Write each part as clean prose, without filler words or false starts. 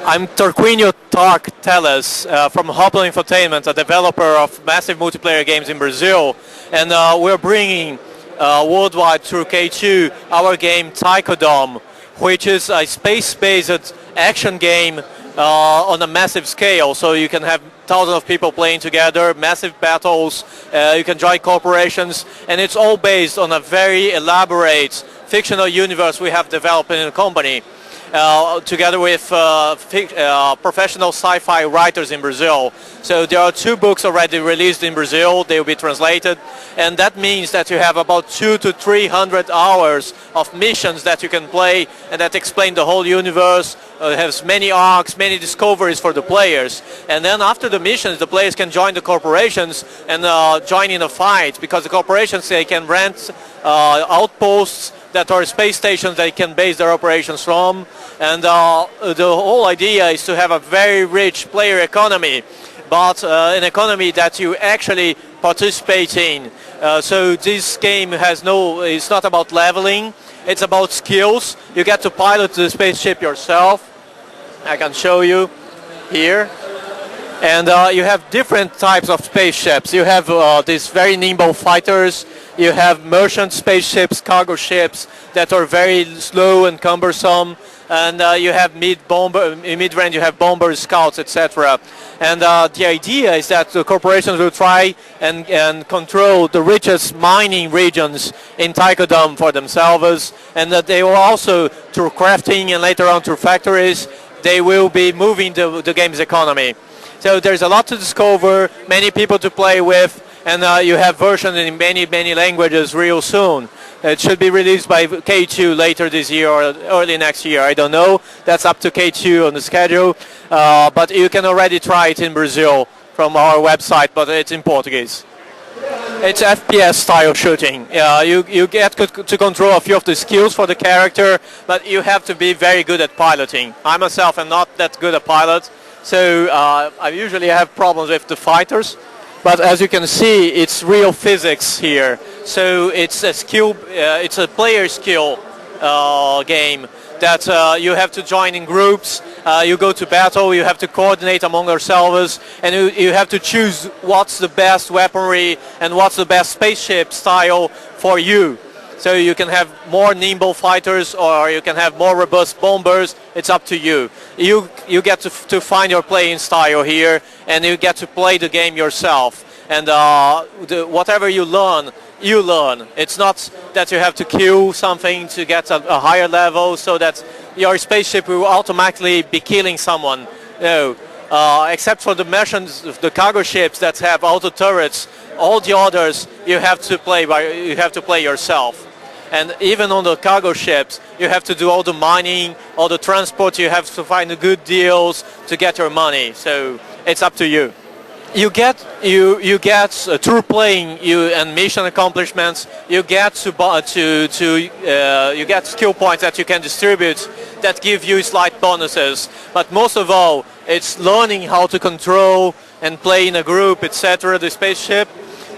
I'm Tarquinio Tark Teles from Hoplo Infotainment, a developer of massive multiplayer games in Brazil, and we're bringing worldwide through K2 our game Takidom, which is a space-based action game on a massive scale. So you can have thousands of people playing together, massive battles, you can join corporations, and it's all based on a very elaborate fictional universe we have developed in the company. Together with professional sci-fi writers in Brazil. So there are 2 books already released in Brazil. They will be translated, and that means that you have about 200 to 300 hours of missions that you can play, and that explain the whole universe. It has many arcs, many discoveries for the players, and then after the missions, the players can join the corporations and join in a fight, because the corporations, they can rent outposts that are space stations they can base their operations from, and the whole idea is to have a very rich player economy, but an economy that you actually participate in. So this game it's not about leveling, it's about skills. You get to pilot the spaceship yourself. I can show you here. And you have different types of spaceships. You have these very nimble fighters. You have merchant spaceships, cargo ships that are very slow and cumbersome. And you have mid-range, you have bombers, scouts, etc. And the idea is that the corporations will try and control the richest mining regions in Takidom for themselves, and that they will also, through crafting and later on through factories, they will be moving the game's economy. So there's a lot to discover, many people to play with, and you have versions in many languages real soon. It should be released by K2 later this year or early next year. I don't know. That's up to K2 on the schedule. But you can already try it in Brazil from our website, but it's in Portuguese. It's FPS style shooting. You get to control a few of the skills for the character, but you have to be very good at piloting. I myself am not that good a pilot, so I usually have problems with the fighters. But as you can see, it's real physics here. So it's a skill, it's a player skill game that you have to join in groups. You go to battle, you have to coordinate among yourselves, and you have to choose what's the best weaponry and what's the best spaceship style for you. So you can have more nimble fighters, or you can have more robust bombers. It's up to you. You get to find your playing style here, and you get to play the game yourself. And whatever you learn, you learn. It's not that you have to kill something to get a higher level, so that your spaceship will automatically be killing someone. No, except for the merchants, the cargo ships that have auto turrets. All the others you have to play yourself. And even on the cargo ships, you have to do all the mining, all the transport. You have to find the good deals to get your money. So it's up to you. You get through playing and mission accomplishments. You get you get skill points that you can distribute that give you slight bonuses. But most of all, it's learning how to control and play in a group, etc. The spaceship.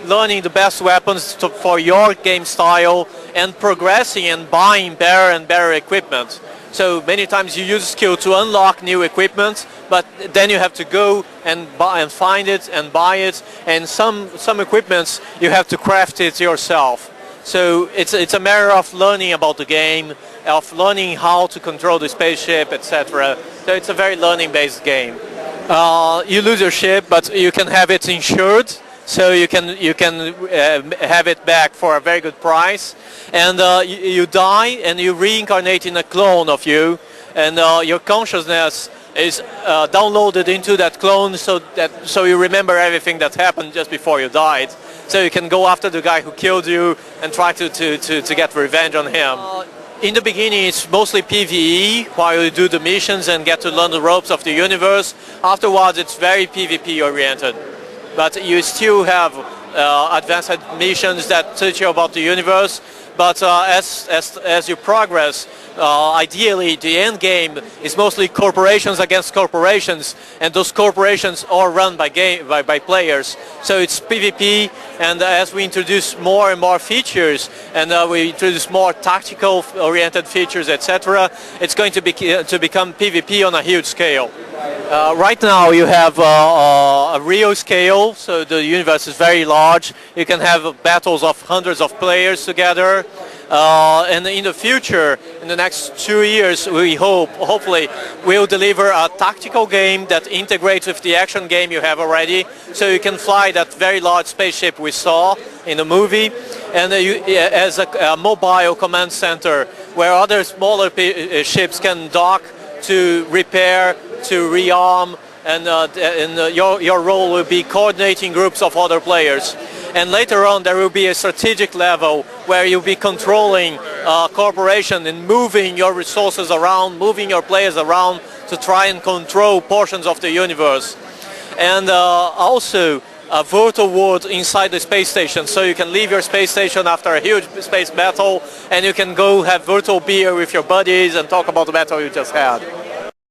Learning the best weapons for your game style, and progressing and buying better and better equipment. So many times you use skill to unlock new equipment, but then you have to go and find it and buy it, and some equipments you have to craft it yourself. So it's a matter of learning about the game, of learning how to control the spaceship, etc. So it's a very learning-based game. You lose your ship, but you can have it insured. So you can have it back for a very good price, and you die and you reincarnate in a clone of you, and your consciousness is downloaded into that clone, so you remember everything that happened just before you died. So you can go after the guy who killed you and try to get revenge on him. In the beginning, it's mostly PvE while you do the missions and get to learn the ropes of the universe. Afterwards, it's very PvP oriented. But you still have advanced missions that teach you about the universe. But as you progress, ideally the end game is mostly corporations against corporations, and those corporations are run by players. So it's PvP, and as we introduce more and more features, and we introduce more tactical oriented features, etc., it's going to become PvP on a huge scale. Right now you have a real scale, so the universe is very large. You can have battles of hundreds of players together. And in the future, in the next 2 years, we hopefully, we'll deliver a tactical game that integrates with the action game you have already, so you can fly that very large spaceship we saw in the movie, and as a mobile command center where other smaller ships can dock to repair, to rearm, and your role will be coordinating groups of other players. And later on there will be a strategic level where you'll be controlling corporation and moving your resources around, moving your players around to try and control portions of the universe. And also a virtual world inside the space station, so you can leave your space station after a huge space battle and you can go have virtual beer with your buddies and talk about the battle you just had.